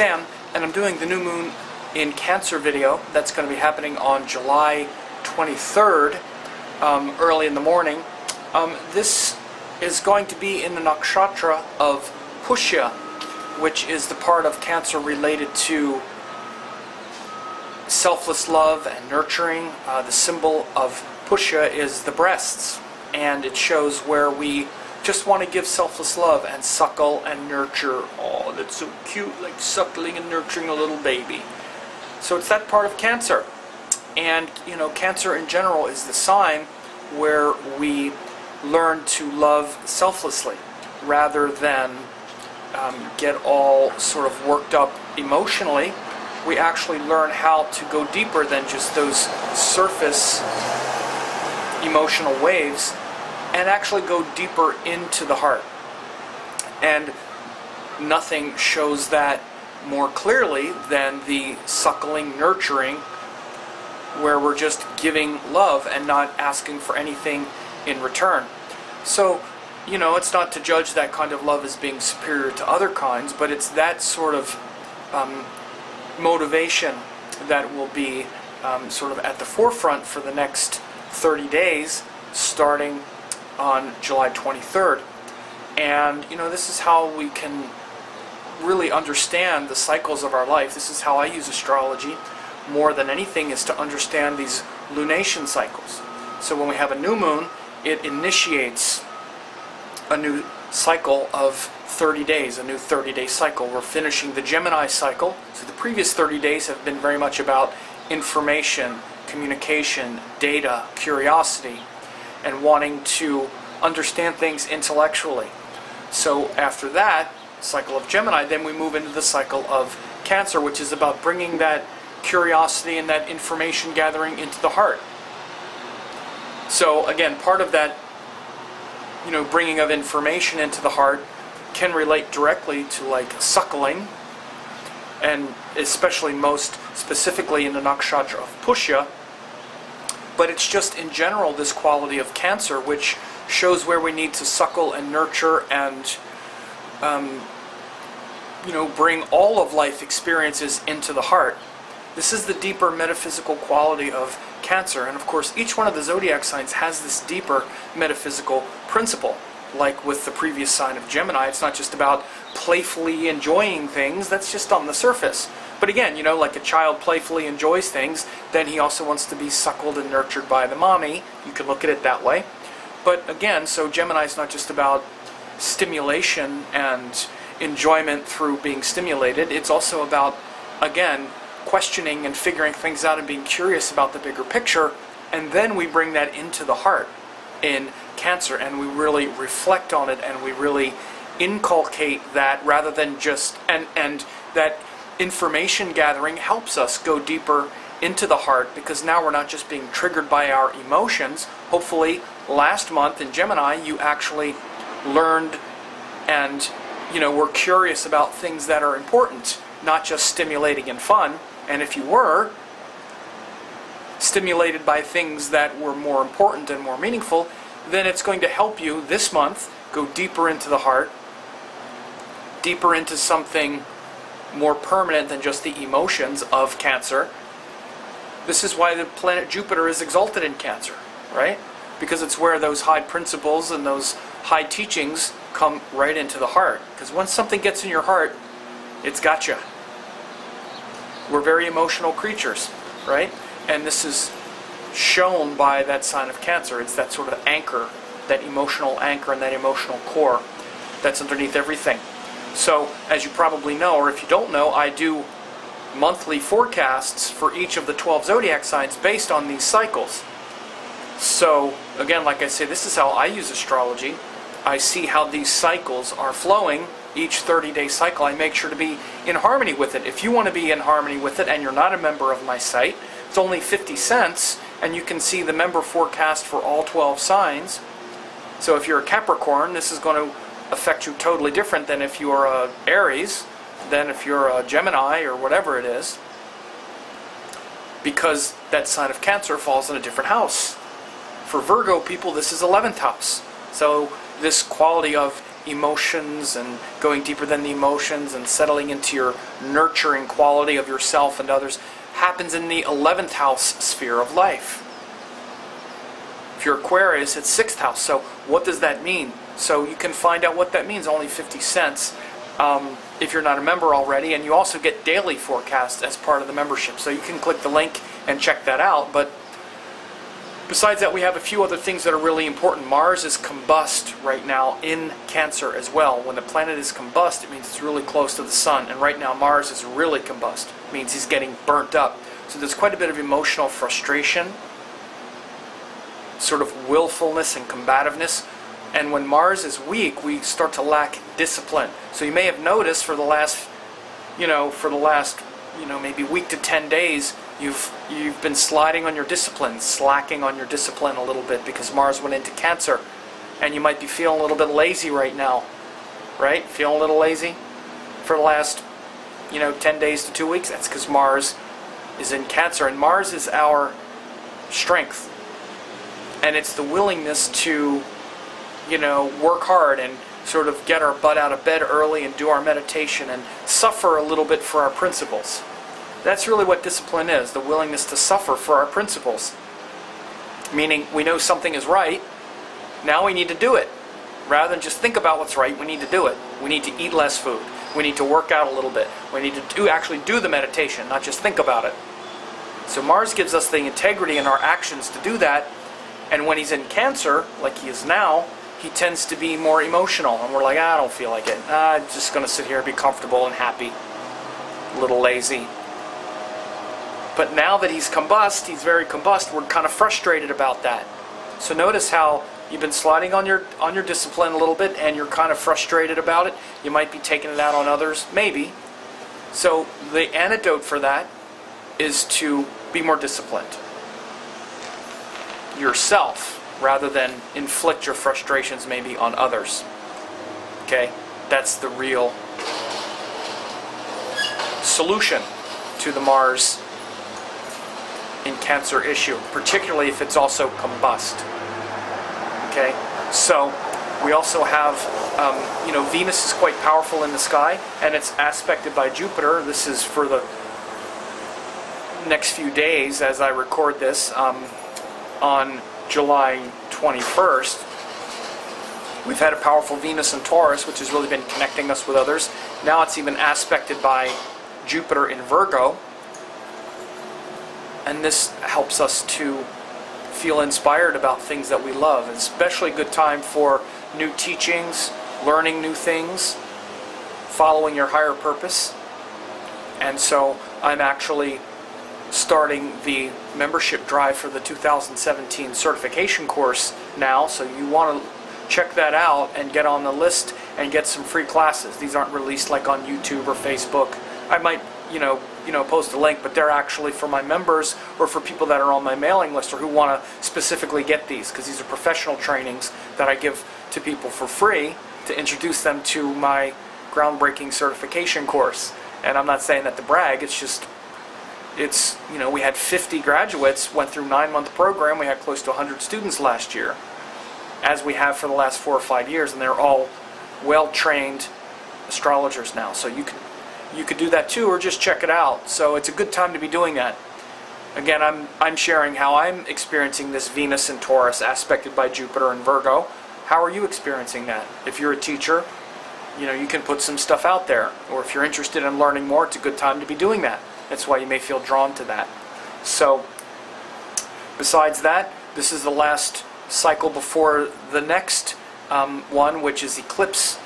Sam, and I'm doing the new moon in Cancer video. That's going to be happening on July 23rd, early in the morning. This is going to be in the nakshatra of Pushya, which is the part of Cancer related to selfless love and nurturing. The symbol of Pushya is the breasts, and it shows where we just want to give selfless love and suckle and nurture. Oh, that's so cute, like suckling and nurturing a little baby. So it's that part of Cancer. And, you know, Cancer in general is the sign where we learn to love selflessly rather than get all sort of worked up emotionally. We actually learn how to go deeper than just those surface emotional waves and actually go deeper into the heart. And nothing shows that more clearly than the suckling, nurturing, where we're just giving love and not asking for anything in return. So, you know, it's not to judge that kind of love as being superior to other kinds, but it's that sort of motivation that will be sort of at the forefront for the next 30 days, starting on July 23rd. And, you know, this is how we can really understand the cycles of our life. This is how I use astrology more than anything, is to understand these lunation cycles. So when we have a new moon, it initiates a new cycle of 30 days, a new 30-day cycle. We're finishing the Gemini cycle. So the previous 30 days have been very much about information, communication, data, curiosity, and wanting to understand things intellectually. So after that cycle of Gemini, then we move into the cycle of Cancer, which is about bringing that curiosity and that information gathering into the heart. So again, part of that, you know, bringing of information into the heart can relate directly to like suckling, and especially most specifically in the nakshatra of Pushya. But it's just in general this quality of Cancer which shows where we need to suckle and nurture and you know, bring all of life experiences into the heart. This is the deeper metaphysical quality of Cancer, and of course each one of the zodiac signs has this deeper metaphysical principle. Like with the previous sign of Gemini, it's not just about playfully enjoying things, that's just on the surface. But again, you know, like a child playfully enjoys things, then he also wants to be suckled and nurtured by the mommy. You could look at it that way. But again, so Gemini is not just about stimulation and enjoyment through being stimulated, it's also about, again, questioning and figuring things out and being curious about the bigger picture, and then we bring that into the heart in Cancer, and we really reflect on it, and we really inculcate that rather than just, and that information gathering helps us go deeper into the heart, because now we're not just being triggered by our emotions. Hopefully last month in Gemini you actually learned and, you know, were curious about things that are important, not just stimulating and fun. And if you were stimulated by things that were more important and more meaningful, then it's going to help you this month go deeper into the heart, deeper into something more permanent than just the emotions of Cancer. This is why the planet Jupiter is exalted in Cancer, right? Because it's where those high principles and those high teachings come right into the heart. Because once something gets in your heart, it's got you. We're very emotional creatures, right? And this is shown by that sign of Cancer. It's that sort of anchor, that emotional anchor and that emotional core that's underneath everything. So, as you probably know, or if you don't know, I do monthly forecasts for each of the 12 zodiac signs based on these cycles. So, again, like I say, this is how I use astrology. I see how these cycles are flowing. Each 30-day cycle, I make sure to be in harmony with it. If you want to be in harmony with it and you're not a member of my site, it's only 50 cents, and you can see the member forecast for all 12 signs. So if you're a Capricorn, this is going to affect you totally different than if you're a Aries, than if you're a Gemini or whatever it is, because that sign of Cancer falls in a different house. For Virgo people, this is 11th house. So this quality of emotions and going deeper than the emotions and settling into your nurturing quality of yourself and others happens in the 11th house sphere of life. If you're Aquarius, it's 6th house. So what does that mean? So you can find out what that means, only 50 cents if you're not a member already. And you also get daily forecasts as part of the membership. So you can click the link and check that out. But besides that, we have a few other things that are really important. Mars is combust right now in Cancer as well. When the planet is combust, it means it's really close to the sun. And right now, Mars is really combust. It means he's getting burnt up. So there's quite a bit of emotional frustration, sort of willfulness and combativeness. And when Mars is weak, we start to lack discipline. So you may have noticed for the last, maybe week to 10 days, you've been sliding on your discipline, slacking on your discipline a little bit because Mars went into Cancer. And you might be feeling a little bit lazy right now, right? Feeling a little lazy for the last, 10 days to 2 weeks. That's because Mars is in Cancer. And Mars is our strength. And it's the willingness to, work hard and sort of get our butt out of bed early and do our meditation and suffer a little bit for our principles. That's really what discipline is, the willingness to suffer for our principles. Meaning we know something is right, now we need to do it. Rather than just think about what's right, we need to do it. We need to eat less food. We need to work out a little bit. We need to actually do the meditation, not just think about it. So Mars gives us the integrity in our actions to do that. And when he's in Cancer, like he is now, he tends to be more emotional. And we're like, I don't feel like it. I'm just going to sit here and be comfortable and happy. A little lazy. But now that he's combust, he's very combust, we're kind of frustrated about that. So notice how you've been sliding on your discipline a little bit and you're kind of frustrated about it. You might be taking it out on others, maybe. So the antidote for that is to be more disciplined yourself rather than inflict your frustrations maybe on others. Okay? That's the real solution to the Mars in Cancer issue, particularly if it's also combust. Okay? So we also have, Venus is quite powerful in the sky, and it's aspected by Jupiter. This is for the next few days as I record this. On July 21st, we've had a powerful Venus in Taurus, which has really been connecting us with others. Now it's even aspected by Jupiter in Virgo. And this helps us to feel inspired about things that we love. It's especially a good time for new teachings, learning new things, following your higher purpose. And so I'm actually starting the membership drive for the 2017 certification course now. So you want to check that out and get on the list and get some free classes. These aren't released like on YouTube or Facebook. I might, post a link, but they're actually for my members or for people that are on my mailing list or who want to specifically get these, because these are professional trainings that I give to people for free to introduce them to my groundbreaking certification course. And I'm not saying that to brag, we had 50 graduates, went through a 9-month program, we had close to 100 students last year, as we have for the last 4 or 5 years, and they're all well-trained astrologers now. So you could do that too, or just check it out. So it's a good time to be doing that. Again, I'm sharing how I'm experiencing this Venus in Taurus aspected by Jupiter and Virgo. How are you experiencing that? If you're a teacher, you can put some stuff out there. Or if you're interested in learning more, it's a good time to be doing that. That's why you may feel drawn to that. So, besides that, this is the last cycle before the next one, which is eclipse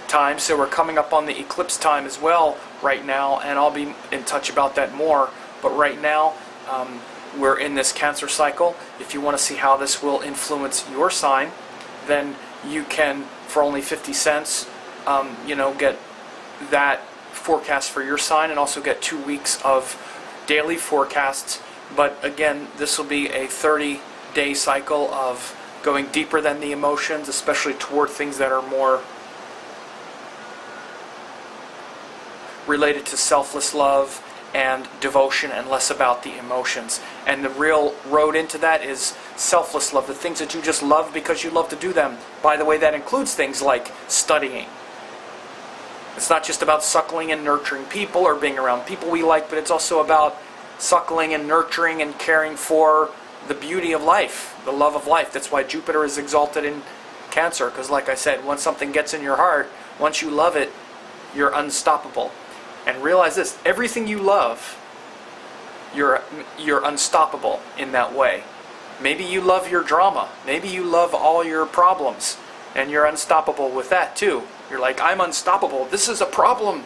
time. So we're coming up on the eclipse time as well right now, and I'll be in touch about that more. But right now, we're in this Cancer cycle. If you want to see how this will influence your sign, then you can, for only 50 cents, get that forecast for your sign and also get 2 weeks of daily forecasts. But again, this will be a 30-day cycle of going deeper than the emotions, especially toward things that are more related to selfless love and devotion and less about the emotions. And the real road into that is selfless love, the things that you just love because you love to do them. By the way, that includes things like studying. It's not just about suckling and nurturing people or being around people we like, but it's also about suckling and nurturing and caring for the beauty of life, the love of life. That's why Jupiter is exalted in Cancer, because like I said, once something gets in your heart, once you love it, you're unstoppable. And realize this, everything you love, you're unstoppable in that way. Maybe you love your drama. Maybe you love all your problems, and you're unstoppable with that too. You're like, I'm unstoppable. This is a problem,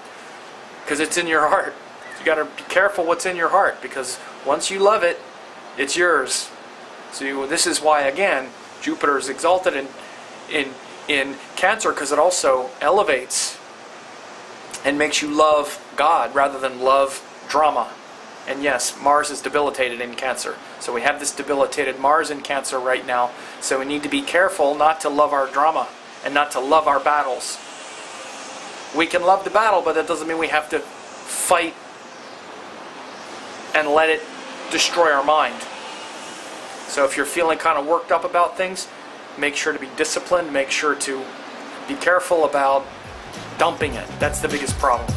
because it's in your heart. You got to be careful what's in your heart, because once you love it, it's yours. So this is why, again, Jupiter is exalted in Cancer, because it also elevates and makes you love God rather than love drama. And yes, Mars is debilitated in Cancer. So we have this debilitated Mars in Cancer right now. So we need to be careful not to love our drama and not to love our battles. We can love the battle, but that doesn't mean we have to fight and let it destroy our mind. So if you're feeling kind of worked up about things, make sure to be disciplined. Make sure to be careful about dumping it. That's the biggest problem.